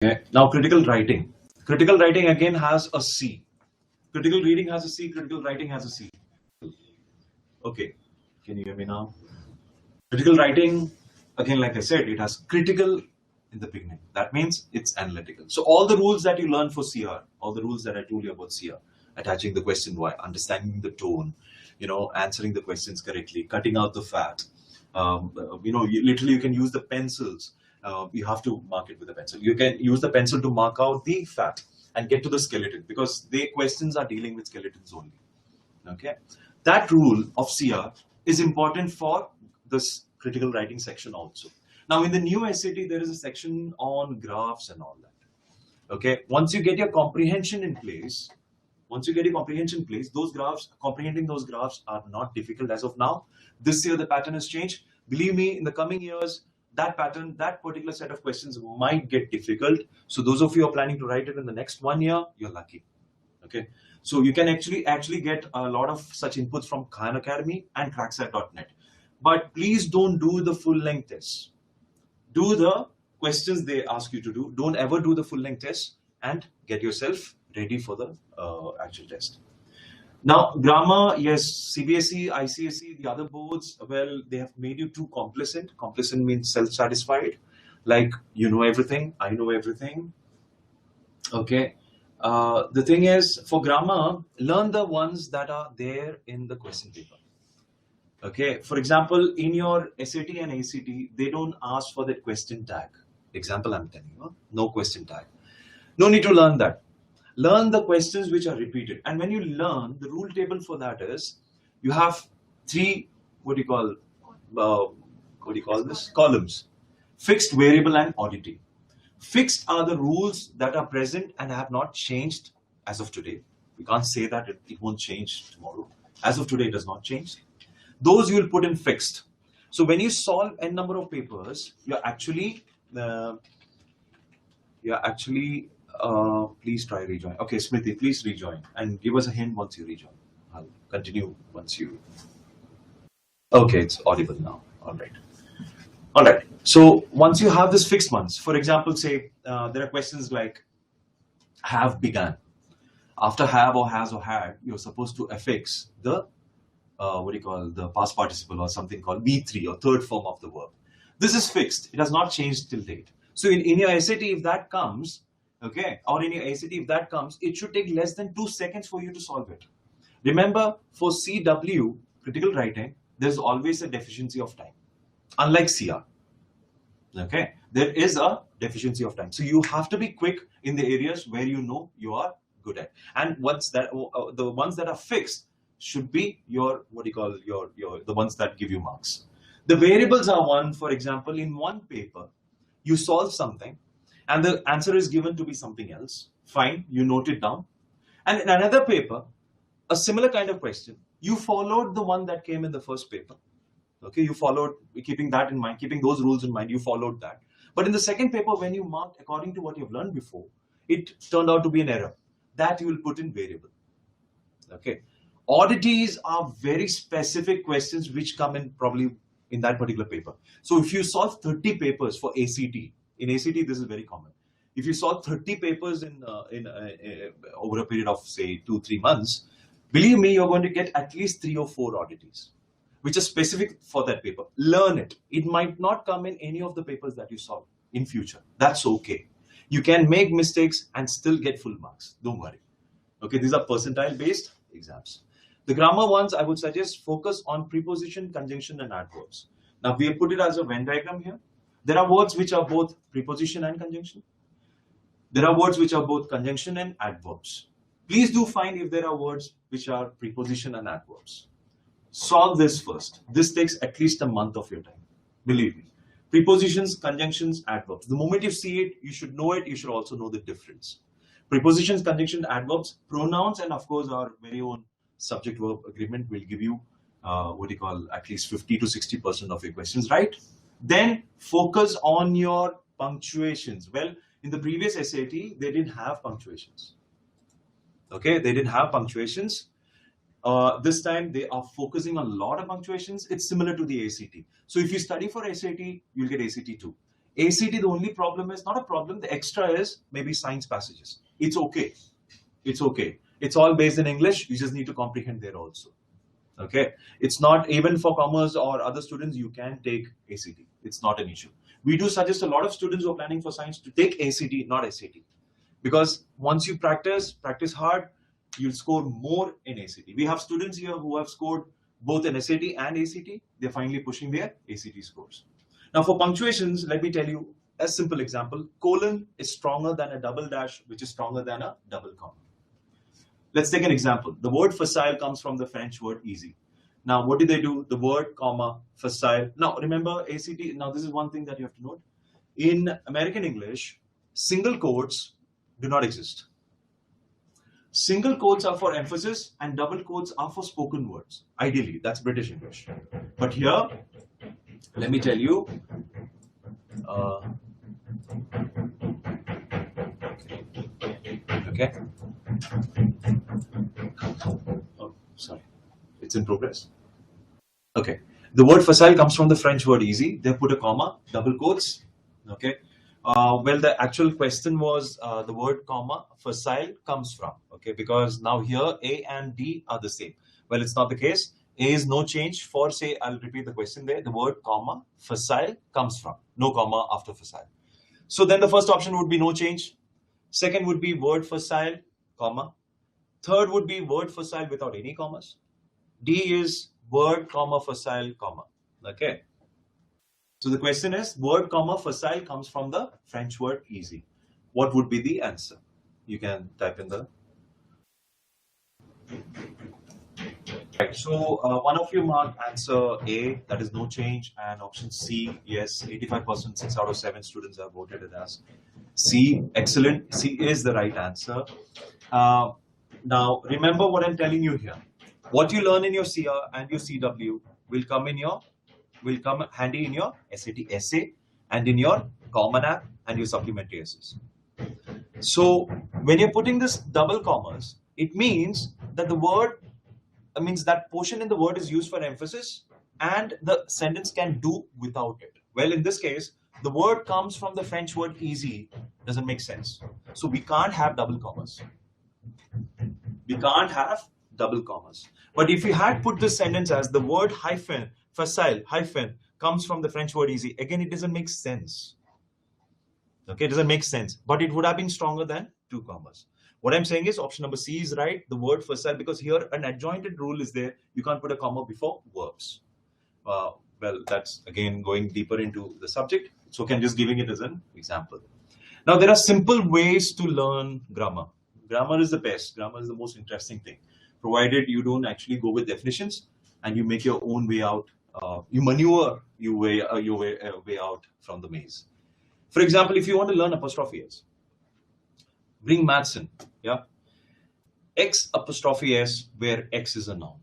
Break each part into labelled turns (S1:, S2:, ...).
S1: Okay. Now critical writing. Critical writing again has a C. Critical reading has a C. Critical writing has a C. Okay. Can you hear me now? Critical writing, again, like I said, it has critical in the beginning. That means it's analytical. So all the rules that you learn for CR, all the rules that I told you about CR, attaching the question why, understanding the tone, answering the questions correctly, cutting out the fat. Literally you can use the pencils. You have to mark it with a pencil. You can use the pencil to mark out the fat and get to the skeleton because the questions are dealing with skeletons only. Okay, that rule of CR is important for this critical writing section also. Now in the new SAT, there is a section on graphs and all that. Okay, once you get your comprehension in place, those graphs, comprehending those graphs are not difficult as of now. This year the pattern has changed. Believe me, in the coming years, that pattern, that particular set of questions might get difficult. So those of you who are planning to write it in the next 1 year, you're lucky. Okay, so you can actually get a lot of such inputs from Khan Academy and cracksat.net. But please don't do the full length test. Do the questions they ask you to do. Don't ever do the full length test and get yourself ready for the actual test. Now, grammar, yes, CBSE, ICSE, the other boards, well, they have made you too complacent. Complacent means self-satisfied, like you know everything, I know everything. Okay. The thing is, for grammar, learn the ones that are there in the question paper. Okay. For example, in your SAT and ACT, they don't ask for that question tag. Example, I'm telling you, no question tag. No need to learn that. Learn the questions which are repeated. And when you learn, the rule table for that is, you have three, columns: fixed, variable, and oddity. Fixed are the rules that are present and have not changed as of today. We can't say that it won't change tomorrow. As of today, it does not change. Those you will put in fixed. So when you solve n number of papers, you're actually please try rejoin. Okay, Smriti, please rejoin and give us a hint once you rejoin. I'll continue once you. Okay, it's audible now. All right. All right. So once you have this fixed ones, for example, say there are questions like have, began. After have or has or had, you're supposed to affix the the past participle or something called B3 or third form of the verb. This is fixed. It has not changed till date. So in your SAT, if that comes, okay, or in your ACT, if that comes, it should take less than 2 seconds for you to solve it. Remember, for CW, critical writing, there's always a deficiency of time. Unlike CR, okay, there is a deficiency of time. So you have to be quick in the areas where you know you are good at. And once that the ones that are fixed should be your the ones that give you marks. The variables are one. For example, in one paper, you solve something, and the answer is given to be something else. Fine, you note it down. And in another paper, a similar kind of question, you followed the one that came in the first paper. Okay, you followed, keeping that in mind, keeping those rules in mind, you followed that. But in the second paper, when you marked according to what you've learned before, it turned out to be an error. That you will put in variable. Okay. Oddities are very specific questions which come in probably in that particular paper. So if you solve 30 papers for ACT, in ACT this is very common. If you solve 30 papers in over a period of say 2-3 months, believe me, you're going to get at least 3 or 4 oddities, which are specific for that paper. Learn it. It might not come in any of the papers that you solve in future. That's okay. You can make mistakes and still get full marks. Don't worry. Okay, these are percentile based exams. The grammar ones, I would suggest focus on preposition, conjunction, and adverbs. Now we have put it as a Venn diagram here. There are words which are both preposition and conjunction. There are words which are both conjunction and adverbs. Please do find if there are words which are preposition and adverbs. Solve this first. This takes at least a month of your time. Believe me. Prepositions, conjunctions, adverbs. The moment you see it, you should know it. You should also know the difference. Prepositions, conjunction, adverbs, pronouns, and of course our very own subject-verb agreement will give you at least 50 to 60% of your questions right. Then focus on your punctuations. Well, in the previous SAT, they didn't have punctuations. Okay, they didn't have punctuations. This time they are focusing on a lot of punctuations. It's similar to the ACT. So if you study for SAT, you'll get ACT 2. ACT, the only problem is not a problem. The extra is maybe science passages. It's okay. It's okay. It's all based in English. You just need to comprehend there also. Okay. It's not even for commerce or other students. You can take ACT. It's not an issue. We do suggest a lot of students who are planning for science to take ACT, not SAT, because once you practice hard, you'll score more in ACT. We have students here who have scored both in SAT and ACT. They're finally pushing their ACT scores. Now for punctuations, let me tell you a simple example. Colon is stronger than a double dash, which is stronger than a double comma. Let's take an example. The word facile comes from the French word easy. Now, what did they do? The word comma, facile. Now, remember ACT. Now, this is one thing that you have to note. In American English, single quotes do not exist. Single quotes are for emphasis and double quotes are for spoken words. Ideally, that's British English. But here, let me tell you, okay. Oh, sorry, it's in progress. Okay, the word facile comes from the French word easy. They put a comma, double quotes. Okay. Well, the actual question was the word comma facile comes from. Okay, because now here A and D are the same. Well, it's not the case. A is no change for, say, I'll repeat the question there. The word comma facile comes from. No comma after facile. So then the first option would be no change. Second would be word facile, comma. Third would be word facile without any commas. D is word comma facile, comma. Okay. So the question is, word comma facile comes from the French word easy. What would be the answer? You can type in the... Right, so one of you marked answer A, that is no change, and option C, yes, 85%, 6 out of 7 students have voted it as C. Excellent. C is the right answer. Now, remember what I'm telling you here. What you learn in your CR and your CW will come handy in your SAT essay and in your Common App and your supplementary essays. So when you're putting this double commas, it means that the word means that portion in the word is used for emphasis and the sentence can do without it. Well, in this case, the word comes from the French word easy. Doesn't make sense. So we can't have double commas. We can't have double commas. But if you had put this sentence as the word hyphen, facile, hyphen, comes from the French word easy, again, it doesn't make sense. Okay, it doesn't make sense. But it would have been stronger than 2 commas. What I'm saying is option number C is right, the word facile, because here an adjointed rule is there. You can't put a comma before verbs. Well, that's again going deeper into the subject. So I'm just giving it as an example. Now, there are simple ways to learn grammar. Grammar is the best. Grammar is the most interesting thing, provided you don't actually go with definitions and you make your own way out. You maneuver your way out from the maze. For example, if you want to learn apostrophe S, bring maths in. Yeah, X apostrophe S where X is a noun.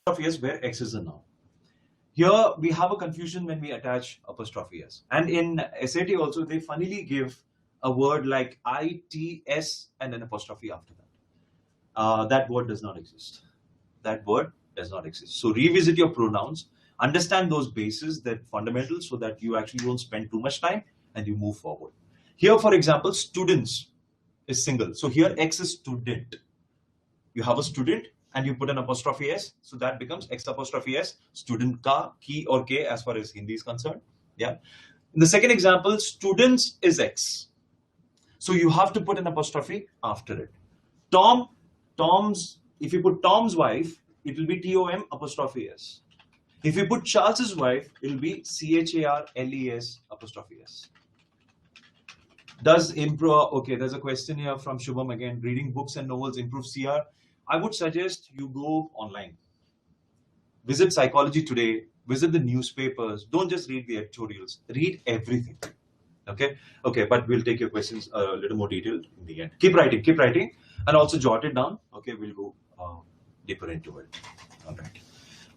S1: Apostrophe S where X is a noun. Here we have a confusion when we attach apostrophe S. And in SAT also, they funnily give a word like ITS and an apostrophe after that. That word does not exist. That word does not exist. So revisit your pronouns, understand those bases, that fundamentals, so that you actually don't spend too much time and you move forward. Here, for example, students is single. So here X is student. You have a student and you put an apostrophe S. So that becomes X apostrophe S, student ka, ki or K as far as Hindi is concerned. Yeah. In the second example, students is X. So you have to put an apostrophe after it. Tom's, if you put Tom's wife, it will be TOM apostrophe S. If you put Charles's wife, it will be CHARLES apostrophe S. Does improve? Okay, there's a question here from Shubham again. Reading books and novels improve CR? I would suggest you go online. Visit Psychology Today. Visit the newspapers. Don't just read the editorials. Read everything. Okay. Okay, but we'll take your questions a little more detailed in the end. Keep writing, and also jot it down. Okay, we'll go deeper into it. All right.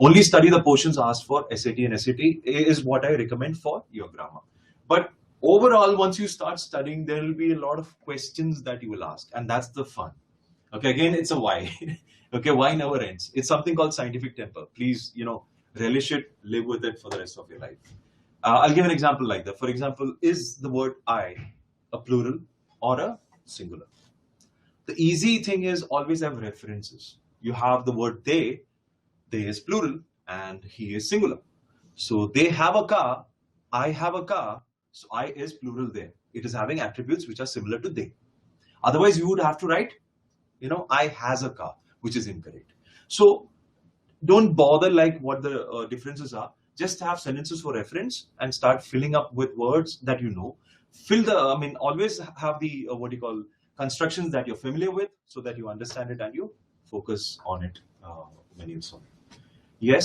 S1: Only study the portions asked for SAT and SAT is what I recommend for your grammar. But overall, once you start studying, there will be a lot of questions that you will ask, and that's the fun. Okay, again, it's a why. Okay, why never ends. It's something called scientific temper. Please, relish it, live with it for the rest of your life. I'll give an example like that. For example, is the word I a plural or a singular? The easy thing is always have references. You have the word they is plural and he is singular. So they have a car, I have a car, so I is plural there. It is having attributes which are similar to they. Otherwise, you would have to write, I has a car, which is incorrect. So don't bother like what the differences are. Just have sentences for reference and start filling up with words that you know. Always have the constructions that you're familiar with so that you understand it and you focus on it when you saw it. Yes.